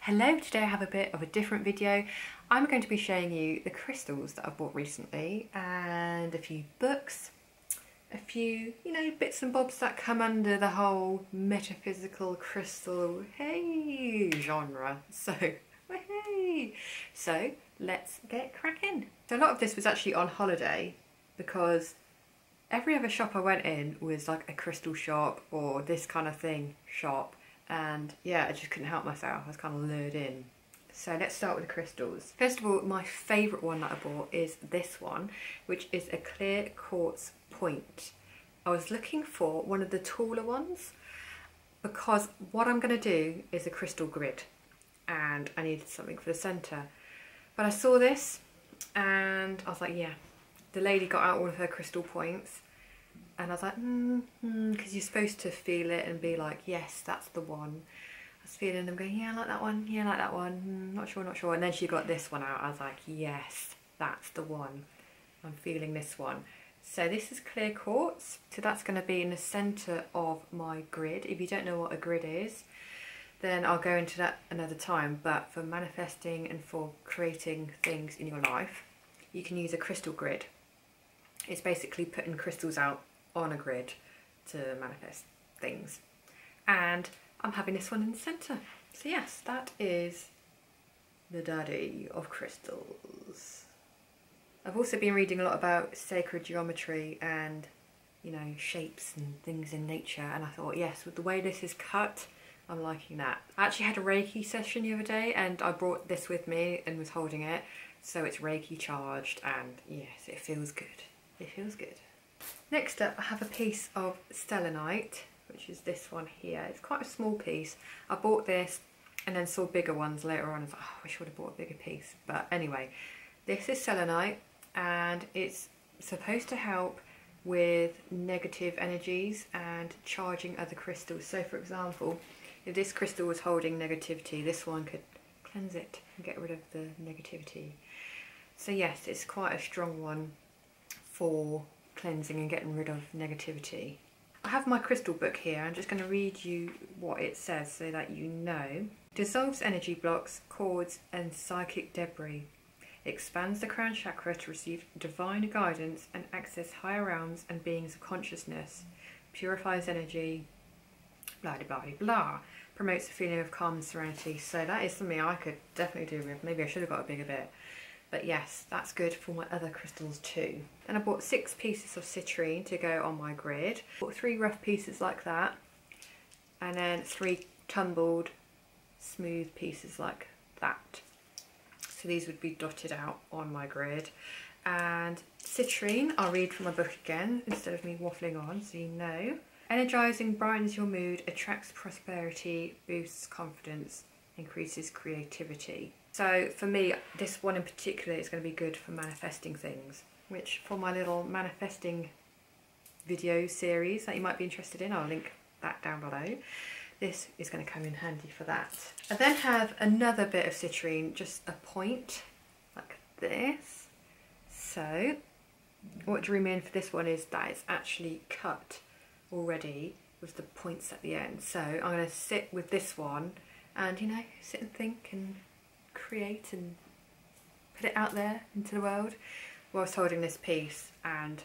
Hello, today I have a bit of a different video. I'm going to be showing you the crystals that I've bought recently and a few books, a few, bits and bobs that come under the whole metaphysical crystal, genre. So let's get cracking. So a lot of this was actually on holiday because every other shop I went in was like a crystal shop or this kind of thing shop. And yeah, I just couldn't help myself. I was kind of lured in. So let's start with the crystals. First of all, my favourite one that I bought is this one, which is a clear quartz point. I was looking for one of the taller ones because what I'm going to do is a crystal grid and I needed something for the centre. But I saw this and I was like, yeah. The lady got out all of her crystal points. And I was like, because you're supposed to feel it and be like, yes, that's the one. I was feeling them going, yeah, I like that one, yeah, I like that one, not sure, not sure. And then she got this one out. I was like, yes, that's the one. I'm feeling this one. So this is clear quartz. So that's going to be in the centre of my grid. If you don't know what a grid is, then I'll go into that another time. But for manifesting and for creating things in your life, you can use a crystal grid. It's basically putting crystals out on a grid to manifest things, and I'm having this one in the centre. So yes, that is the daddy of crystals. I've also been reading a lot about sacred geometry and shapes and things in nature, and I thought, yes, with the way this is cut, I'm liking that. I actually had a Reiki session the other day and I brought this with me and was holding it, so it's Reiki charged, and yes, it feels good. It feels good. Next up, I have a piece of selenite, which is this one here. It's quite a small piece. I bought this and then saw bigger ones later on. I was like, oh, I wish I would have bought a bigger piece. But anyway, this is selenite and it's supposed to help with negative energies and charging other crystals. So for example, if this crystal was holding negativity, this one could cleanse it and get rid of the negativity. So yes, it's quite a strong one for cleansing and getting rid of negativity. I have my crystal book here. I'm just going to read you what it says so that you know. Dissolves energy blocks, cords and psychic debris. Expands the crown chakra to receive divine guidance and access higher realms and beings of consciousness. Purifies energy, blah blah blah blah. Promotes a feeling of calm and serenity. So that is something I could definitely do with. Maybe I should have got a bigger bit. But yes, that's good for my other crystals too. And I bought 6 pieces of citrine to go on my grid. Bought 3 rough pieces like that. And then 3 tumbled, smooth pieces like that. So these would be dotted out on my grid. And citrine, I'll read from my book again instead of me waffling on, so you know. Energizing, brightens your mood, attracts prosperity, boosts confidence, increases creativity. So for me, this one in particular is going to be good for manifesting things, which for my little manifesting video series that you might be interested in, I'll link that down below. This is going to come in handy for that. I then have another bit of citrine, just a point like this. So what drew me in for this one is that it's actually cut already with the points at the end. So I'm going to sit with this one and sit and think and create and put it out there into the world whilst holding this piece, and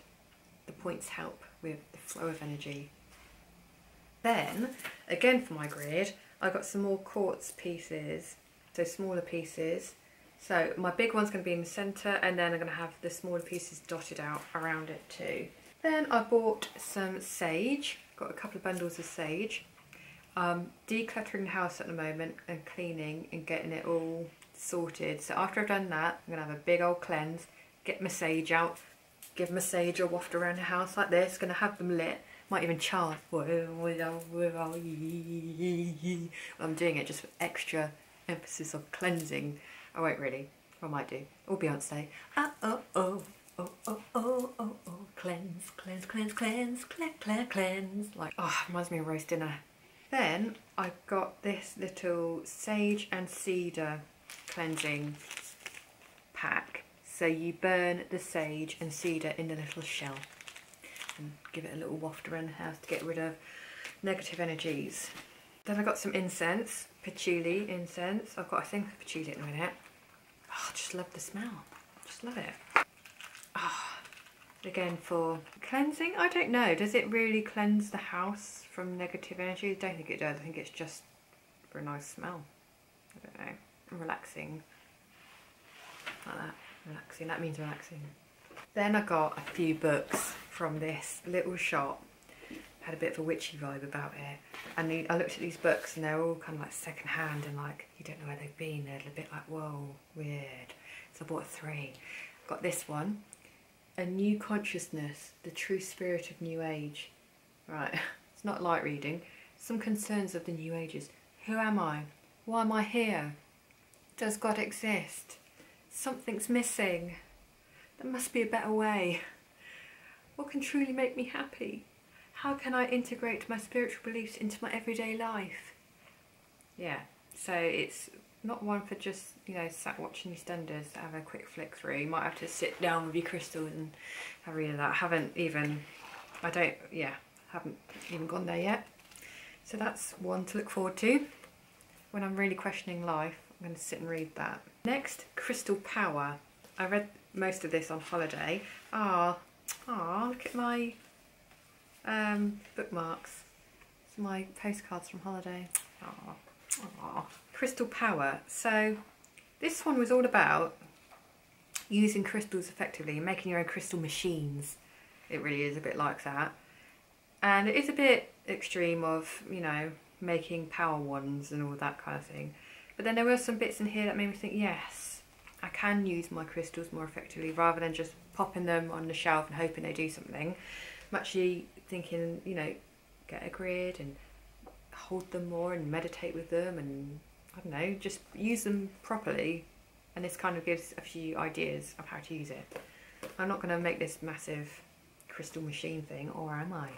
the points help with the flow of energy. Then again for my grid, I got some more quartz pieces, so smaller pieces. So my big one's going to be in the centre, and then I'm going to have the smaller pieces dotted out around it too. Then I bought some sage, got a couple of bundles of sage. Decluttering the house at the moment and cleaning and getting it all sorted. So after I've done that, I'm going to have a big old cleanse, get my sage out, give my sage a waft around the house like this, going to have them lit, might even chant. I'm doing it just with extra emphasis of cleansing. I won't really, I might do, or Beyonce. Cleanse, cleanse, cleanse, cleanse, cleanse. Like, reminds me of roast dinner. Then I got this little sage and cedar cleansing pack. So you burn the sage and cedar in the little shell and give it a little waft around the house to get rid of negative energies. Then I got some incense. patchouli incense. I've got a thing for patchouli in a minute. Oh, I just love the smell. Just love it. Ah, again for cleansing. I don't know. Does it really cleanse the house from negative energy? I don't think it does. I think it's just for a nice smell. I don't know. Relaxing. Like that. Relaxing. That means relaxing. Then I got a few books from this little shop. Had a bit of a witchy vibe about it. And I looked at these books and they're all kind of like second hand and like, you don't know where they've been. They're a bit like, whoa, weird. So I bought 3. Got this one. A New Consciousness, the True Spirit of New Age. Right, it's not light reading. Some concerns of the New Ages. Who am I? Why am I here? Does God exist? Something's missing. There must be a better way. What can truly make me happy? How can I integrate my spiritual beliefs into my everyday life? Yeah, so it's not one for just, you know, sat watching EastEnders to have a quick flick through. You might have to sit down with your crystals and have a read of that. Haven't even gone there yet. So that's one to look forward to. When I'm really questioning life, I'm going to sit and read that. Next, Crystal Power. I read most of this on holiday. Look at my bookmarks. It's my postcards from holiday. Crystal Power. So this one was all about using crystals effectively and making your own crystal machines. It really is a bit like that. And it is a bit extreme of, you know, making power wands and all that kind of thing. But then there were some bits in here that made me think, yes, I can use my crystals more effectively rather than just popping them on the shelf and hoping they do something. I'm actually thinking, you know, get a grid and hold them more and meditate with them and, I don't know, just use them properly. And this kind of gives a few ideas of how to use it. I'm not going to make this massive crystal machine thing, or am I?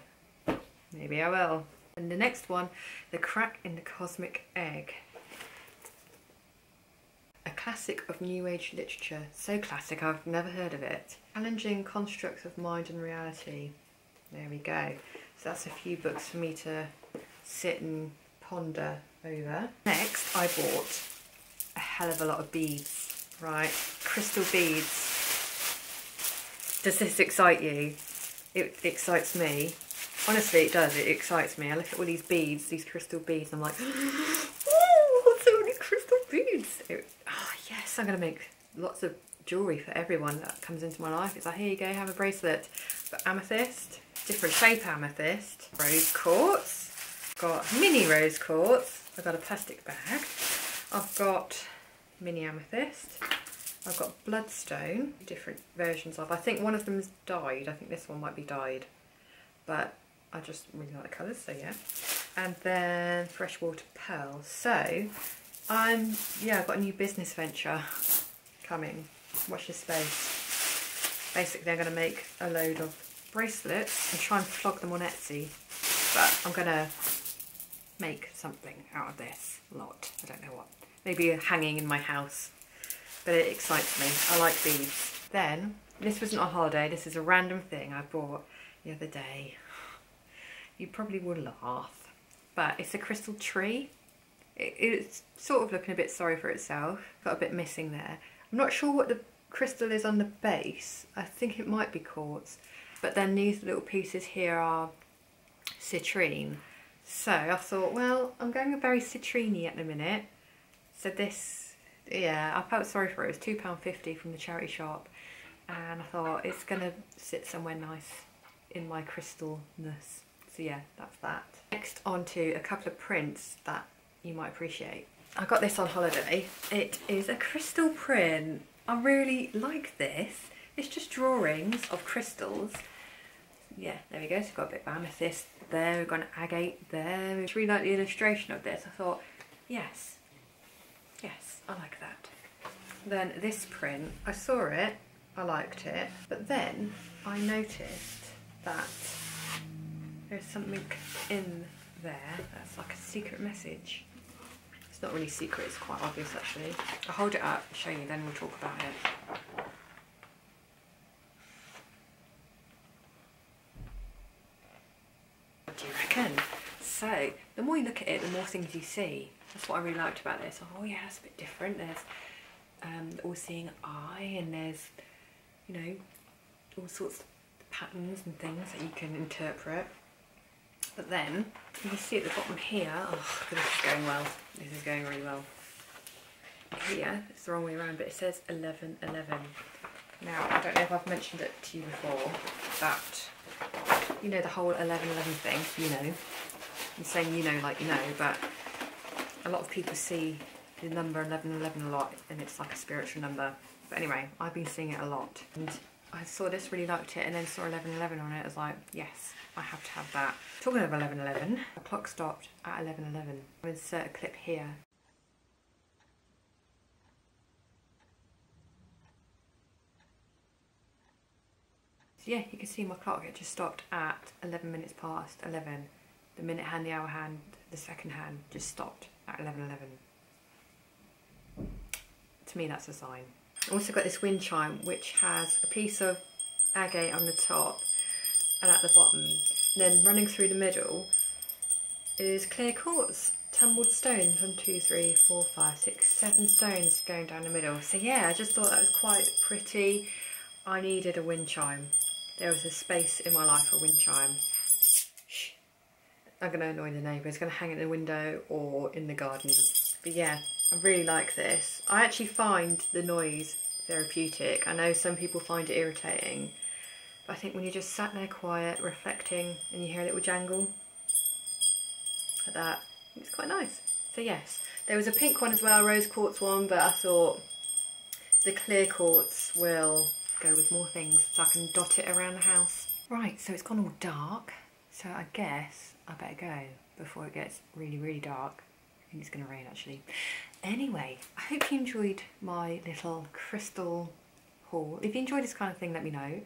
Maybe I will. And the next one, The Crack in the Cosmic Egg. A classic of New Age literature. So classic, I've never heard of it. Challenging constructs of mind and reality. There we go. So that's a few books for me to sit and ponder over. Next, I bought a hell of a lot of beads, right? Crystal beads. Does this excite you? It excites me. Honestly, it does. It excites me. I look at all these beads, these crystal beads, and I'm like, oh, so many crystal beads. Oh, yes, I'm going to make lots of jewellery for everyone that comes into my life. It's like, here you go, have a bracelet. But amethyst, different shape amethyst, rose quartz, got mini rose quartz, I've got a plastic bag, I've got mini amethyst, I've got bloodstone, different versions of, I think one of them's dyed, I think this one might be dyed, but I just really like the colours, so yeah. And then freshwater pearl. So I've got a new business venture coming. Watch this space. Basically, I'm going to make a load of bracelets and try and flog them on Etsy. But I'm going to make something out of this lot. I don't know what. Maybe a hanging in my house. But it excites me. I like beads. Then, this wasn't on holiday. This is a random thing I bought the other day. You probably will laugh. But it's a crystal tree. It's sort of looking a bit sorry for itself. Got a bit missing there. I'm not sure what the crystal is on the base. I think it might be quartz. But then these little pieces here are citrine. So I thought, well, I'm going very citrine-y at the minute. So this, yeah, I felt sorry for it. It was £2.50 from the charity shop. And I thought it's going to sit somewhere nice in my crystalness. So yeah, that's that. Next on to a couple of prints that you might appreciate. I got this on holiday. It is a crystal print. I really like this. It's just drawings of crystals. Yeah, there we go. So we've got a bit of amethyst there. We've got an agate there. I really like the illustration of this. I thought, yes, I like that. Then this print, I saw it, I liked it, but then I noticed that there's something in there that's like a secret message. It's not really secret, it's quite obvious actually. I'll hold it up, show you, then we'll talk about it. What do you reckon? So the more you look at it, the more things you see. That's what I really liked about this. Oh yeah, it's a bit different. There's all-seeing eye, and there's, you know, all sorts of patterns and things that you can interpret. But then you can see at the bottom here, oh, this is going well. This is going really well. Here, it's the wrong way around, but it says 1111. Now, I don't know if I've mentioned it to you before, but you know the whole 1111 thing, you know. I'm saying you know like you know, but a lot of people see the number 1111 a lot, and it's like a spiritual number. But anyway, I've been seeing it a lot, and I saw this, really liked it, and then saw 1111 on it. I was like, yes, I have to have that. Talking of 1111, the clock stopped at 1111. I'll insert a clip here. So yeah, you can see my clock, it just stopped at 11 minutes past 11. The minute hand, the hour hand, the second hand just stopped at 11:11. To me, that's a sign. I also got this wind chime, which has a piece of agate on the top and at the bottom. And then running through the middle is clear quartz, tumbled stones, 1, 2, 3, 4, 5, 6, 7 stones going down the middle. So yeah, I just thought that was quite pretty. I needed a wind chime. There was a space in my life for a wind chime. Shh. I'm going to annoy the neighbours. Going to hang it in the window or in the garden. But yeah, I really like this. I actually find the noise therapeutic. I know some people find it irritating, but I think when you're just sat there quiet, reflecting, and you hear a little jangle like that, it's quite nice. So yes, there was a pink one as well, rose quartz one, but I thought the clear quartz will go with more things so I can dot it around the house. Right, so it's gone all dark, so I guess I better go before it gets really, really dark. I think it's going to rain actually. Anyway, I hope you enjoyed my little crystal haul. If you enjoy this kind of thing, let me know,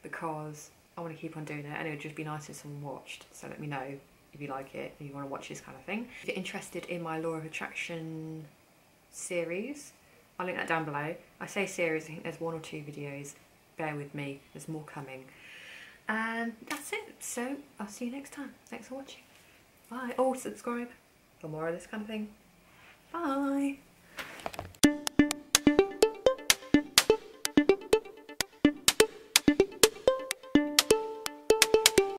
because I want to keep on doing it, and it would just be nice if someone watched. So let me know if you like it, if you want to watch this kind of thing. If you're interested in my Law of Attraction series, I'll link that down below. I say series, I think there's 1 or 2 videos. Bear with me, there's more coming. And that's it. So I'll see you next time. Thanks for watching. Bye. Oh, subscribe for more of this kind of thing. Bye.